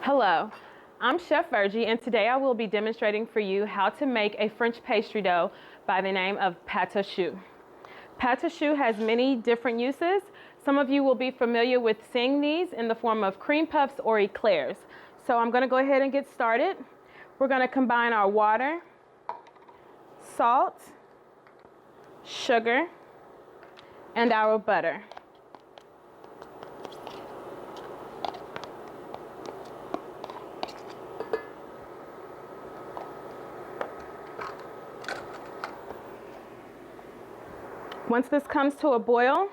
Hello, I'm Chef Virgie, and today I will be demonstrating for you how to make a French pastry dough by the name of pâte à choux. Pâte à choux has many different uses. Some of you will be familiar with seeing these in the form of cream puffs or eclairs. So I'm going to go ahead and get started. We're going to combine our water, salt, sugar, and our butter. Once this comes to a boil,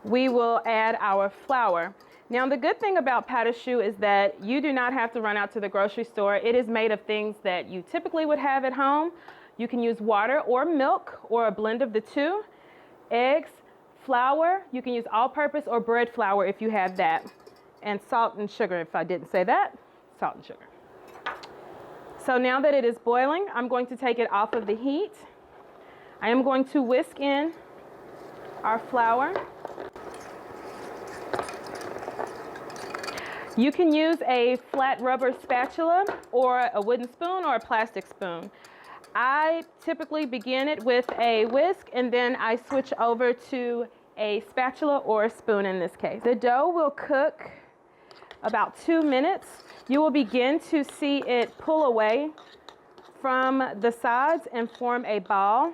we will add our flour. Now, the good thing about pâte à choux is that you do not have to run out to the grocery store. It is made of things that you typically would have at home. You can use water or milk or a blend of the two, eggs, flour. You can use all-purpose or bread flour if you have that, and salt and sugar. If I didn't say that, salt and sugar. So now that it is boiling, I'm going to take it off of the heat. I am going to whisk in our flour. You can use a flat rubber spatula or a wooden spoon or a plastic spoon. I typically begin it with a whisk and then I switch over to a spatula or a spoon in this case. The dough will cook about 2 minutes. You will begin to see it pull away from the sides and form a ball.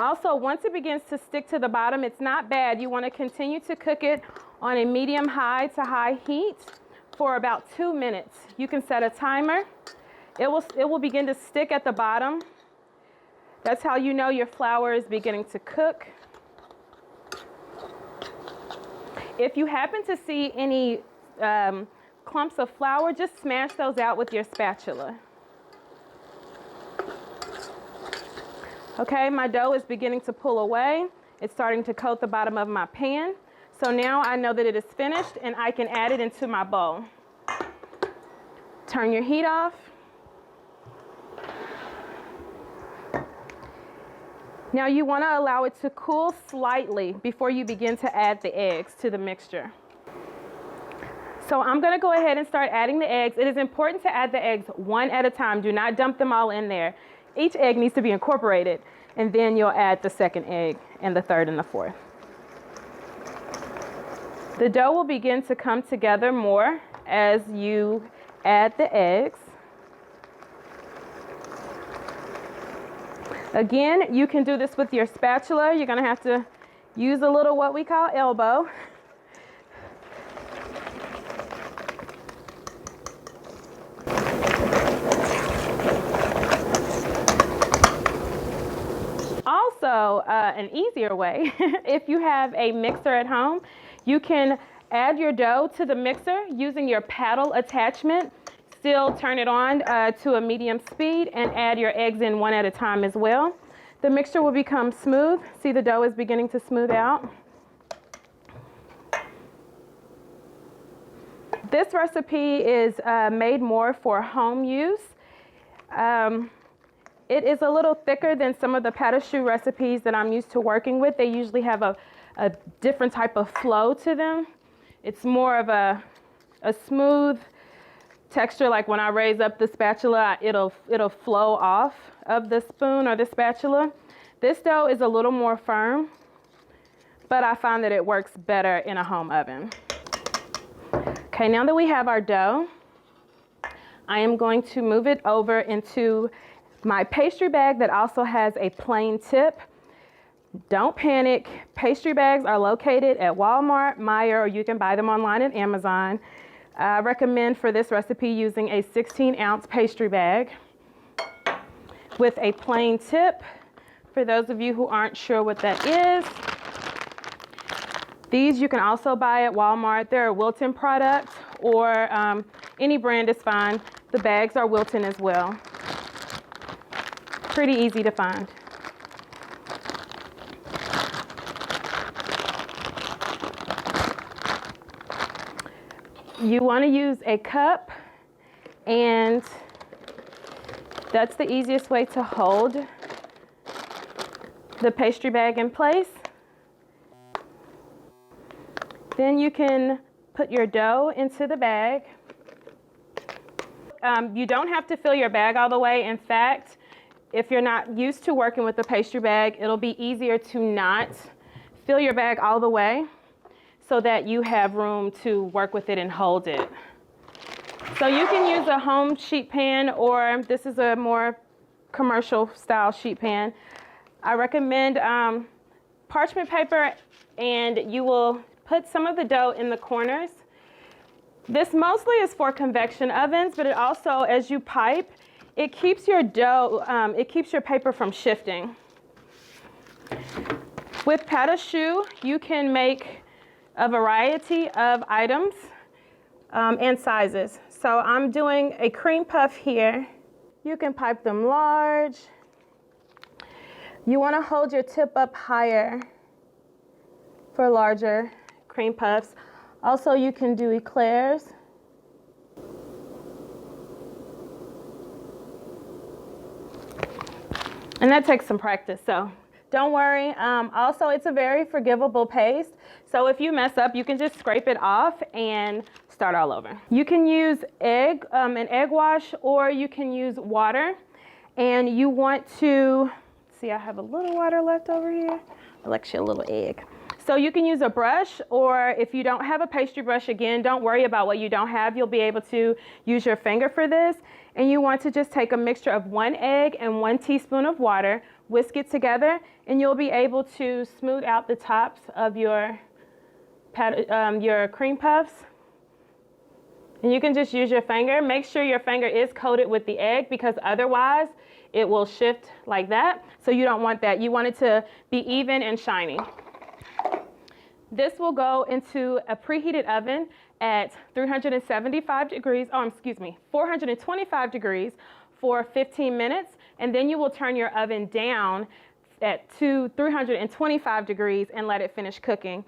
Also, once it begins to stick to the bottom, it's not bad. You want to continue to cook it on a medium-high to high heat for about 2 minutes. You can set a timer. It will begin to stick at the bottom. That's how you know your flour is beginning to cook. If you happen to see any clumps of flour, just smash those out with your spatula. Okay, my dough is beginning to pull away. It's starting to coat the bottom of my pan. So now I know that it is finished and I can add it into my bowl. Turn your heat off. Now you want to allow it to cool slightly before you begin to add the eggs to the mixture. So I'm going to go ahead and start adding the eggs. It is important to add the eggs one at a time. Do not dump them all in there. Each egg needs to be incorporated, and then you'll add the second egg and the third and the fourth. The dough will begin to come together more as you add the eggs. Again, you can do this with your spatula. You're going to have to use a little what we call elbow. Also, an easier way, if you have a mixer at home, you can add your dough to the mixer using your paddle attachment. Still turn it on to a medium speed and add your eggs in one at a time as well. The mixture will become smooth. See, the dough is beginning to smooth out. This recipe is made more for home use. It is a little thicker than some of the pâte à choux recipes that I'm used to working with. They usually have a different type of flow to them. It's more of a smooth texture, like when I raise up the spatula, it'll flow off of the spoon or the spatula. This dough is a little more firm, but I find that it works better in a home oven. Okay, now that we have our dough, I am going to move it over into my pastry bag that also has a plain tip. Don't panic. Pastry bags are located at Walmart, Meijer, or you can buy them online at Amazon. I recommend for this recipe using a 16-ounce pastry bag with a plain tip. For those of you who aren't sure what that is, these you can also buy at Walmart. They're a Wilton product, or any brand is fine. The bags are Wilton as well. Pretty easy to find. You want to use a cup, and that's the easiest way to hold the pastry bag in place. Then you can put your dough into the bag. You don't have to fill your bag all the way. In fact, if you're not used to working with a pastry bag, it'll be easier to not fill your bag all the way so that you have room to work with it and hold it. So you can use a home sheet pan, or this is a more commercial style sheet pan. I recommend parchment paper, and you will put some of the dough in the corners. This mostly is for convection ovens, but it also, as you pipe, it keeps your dough, it keeps your paper from shifting. With pâte à choux, you can make a variety of items and sizes. So I'm doing a cream puff here. You can pipe them large. You want to hold your tip up higher for larger cream puffs. Also, you can do eclairs. And that takes some practice, so don't worry. Also, it's a very forgivable paste. So if you mess up, you can just scrape it off and start all over. You can use an egg wash, or you can use water. And you want to, see, I have a little water left over here. I'll actually a little egg. So you can use a brush, or if you don't have a pastry brush, again, don't worry about what you don't have. You'll be able to use your finger for this. And you want to just take a mixture of 1 egg and 1 teaspoon of water, whisk it together, and you'll be able to smooth out the tops of your cream puffs. And you can just use your finger. Make sure your finger is coated with the egg, because otherwise it will shift like that. So you don't want that. You want it to be even and shiny. This will go into a preheated oven at 425 for 15 minutes. And then you will turn your oven down to 325 degrees and let it finish cooking.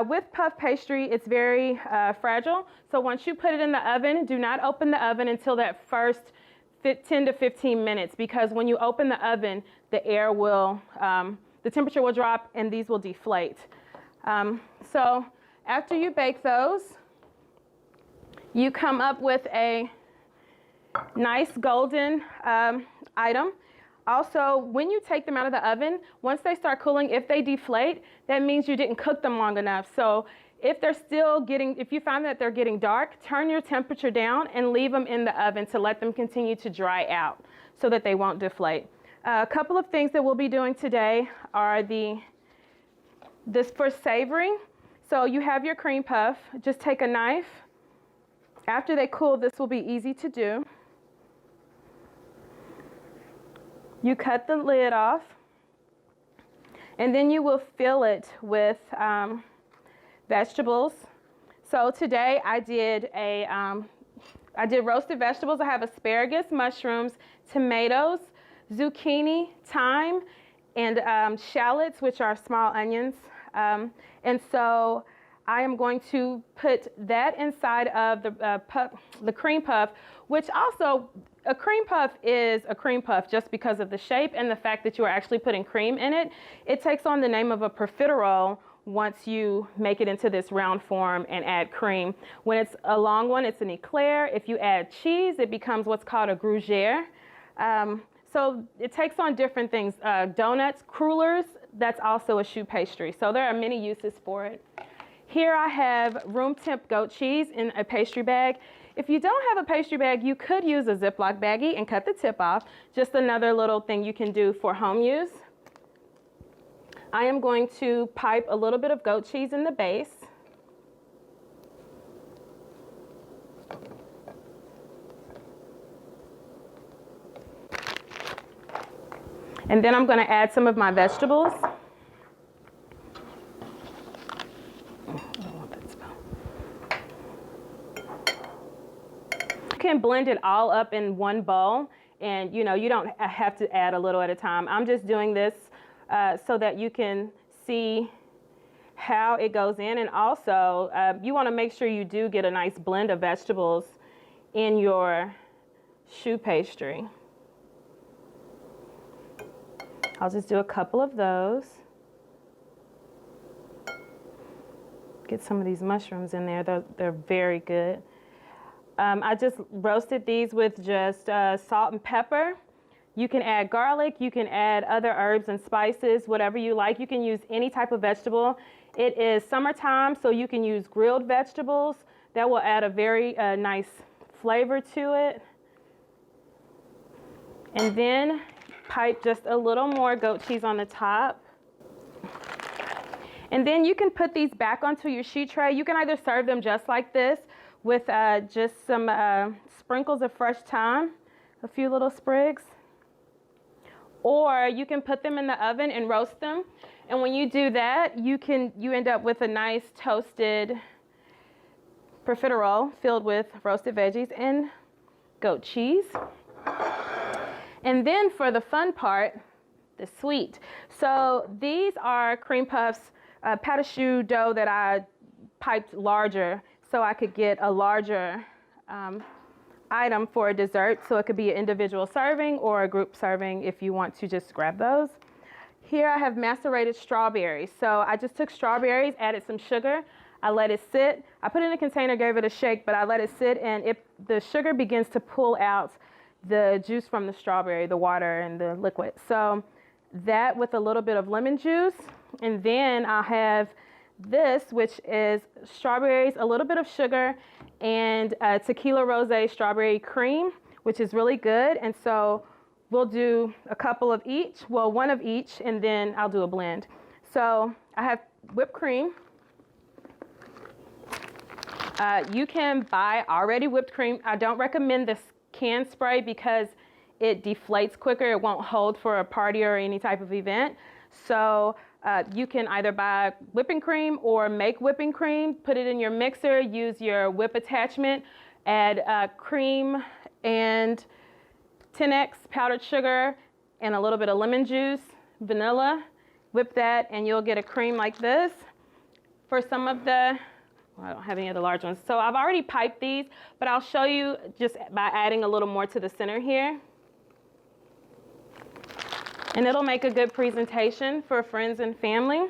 With puff pastry, it's very fragile. So once you put it in the oven, do not open the oven until that first 10 to 15 minutes, because when you open the oven, the temperature will drop and these will deflate. So after you bake those, you come up with a nice golden item. Also, when you take them out of the oven, once they start cooling, if they deflate, that means you didn't cook them long enough. So if you find that they're getting dark, turn your temperature down and leave them in the oven to let them continue to dry out so that they won't deflate. A couple of things that we'll be doing today are this for savoring. So you have your cream puff, just take a knife. After they cool, this will be easy to do. You cut the lid off, and then you will fill it with vegetables. So today I did roasted vegetables. I have asparagus, mushrooms, tomatoes, zucchini, thyme, and shallots, which are small onions. And so I am going to put that inside of the cream puff, which also, a cream puff is a cream puff just because of the shape and the fact that you are actually putting cream in it. It takes on the name of a profiterole once you make it into this round form and add cream. When it's a long one, it's an eclair. If you add cheese, it becomes what's called a gruyere. So it takes on different things. Donuts, crullers, that's also a choux pastry. So there are many uses for it. Here I have room temp goat cheese in a pastry bag. If you don't have a pastry bag, you could use a Ziploc baggie and cut the tip off. Just another little thing you can do for home use. I am going to pipe a little bit of goat cheese in the base. And then I'm going to add some of my vegetables. You can blend it all up in one bowl, and you don't have to add a little at a time. I'm just doing this so that you can see how it goes in, and also you want to make sure you do get a nice blend of vegetables in your choux pastry. I'll just do a couple of those. Get some of these mushrooms in there. They're very good. I just roasted these with just salt and pepper. You can add garlic, you can add other herbs and spices, whatever you like. You can use any type of vegetable. It is summertime, so you can use grilled vegetables. That will add a very nice flavor to it. And then pipe just a little more goat cheese on the top. And then you can put these back onto your sheet tray. You can either serve them just like this with just some sprinkles of fresh thyme, a few little sprigs. Or you can put them in the oven and roast them. And when you do that, you end up with a nice toasted profiterole filled with roasted veggies and goat cheese. And then for the fun part, the sweet. So these are cream puffs, pâte à choux dough that I piped larger so I could get a larger item for a dessert. So it could be an individual serving or a group serving if you want to just grab those. Here I have macerated strawberries. So I just took strawberries, added some sugar. I let it sit. I put it in a container, gave it a shake, but I let it sit, and the sugar begins to pull out the juice from the strawberry, the water and the liquid. So that with a little bit of lemon juice. And then I'll have this, which is strawberries, a little bit of sugar, and tequila rosé strawberry cream, which is really good. And so we'll do a couple of each, well, one of each, and then I'll do a blend. So I have whipped cream. You can buy already whipped cream. I don't recommend this can spray because it deflates quicker. It won't hold for a party or any type of event. So you can either buy whipping cream or make whipping cream, put it in your mixer, use your whip attachment, add cream and 10x powdered sugar and a little bit of lemon juice, vanilla, whip that, and you'll get a cream like this. For some of the, well, I don't have any of the large ones. So I've already piped these, but I'll show you just by adding a little more to the center here. And it'll make a good presentation for friends and family.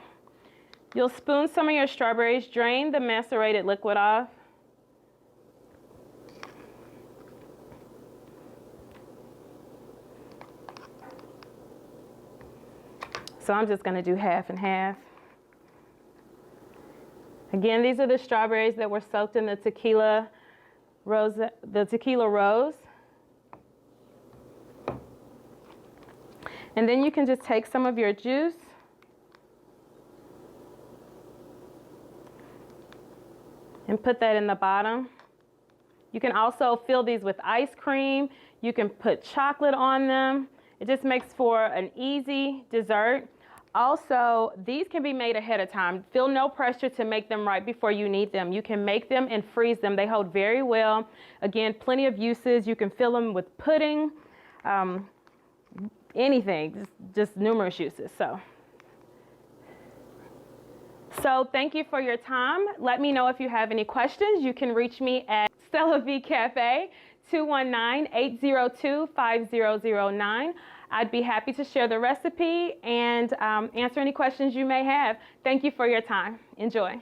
You'll spoon some of your strawberries, drain the macerated liquid off. So I'm just gonna do half and half. Again, these are the strawberries that were soaked in the tequila rose. And then you can just take some of your juice and put that in the bottom. You can also fill these with ice cream. You can put chocolate on them. It just makes for an easy dessert. Also, these can be made ahead of time. Feel no pressure to make them right before you need them. You can make them and freeze them. They hold very well. Again, plenty of uses. You can fill them with pudding. Anything, just numerous uses. So thank you for your time. Let me know if you have any questions. You can reach me at Stella V Cafe, 219-802-5009. I'd be happy to share the recipe and answer any questions you may have. Thank you for your time. Enjoy.